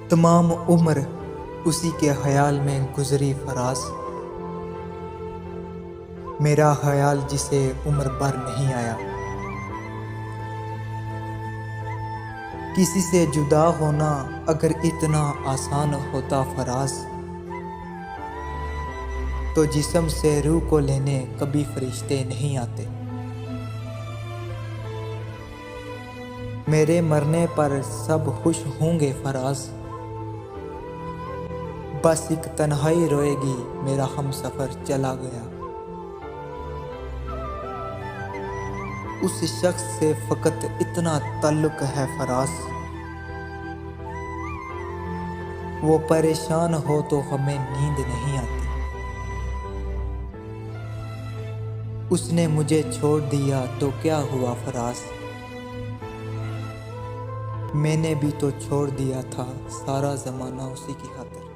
तमाम उम्र उसी के ख्याल में गुजरी फराज। मेरा ख्याल जिसे उम्र भर नहीं आया। किसी से जुदा होना अगर इतना आसान होता फराज, तो जिस्म से रूह को लेने कभी फरिश्ते नहीं आते। मेरे मरने पर सब खुश होंगे फराज, बस एक तन्हाई रोएगी मेरा हमसफर चला गया। उस शख्स से फकत इतना ताल्लुक है फराज, वो परेशान हो तो हमें नींद नहीं आती। उसने मुझे छोड़ दिया तो क्या हुआ फराज, मैंने भी तो छोड़ दिया था सारा ज़माना उसी की खातिर।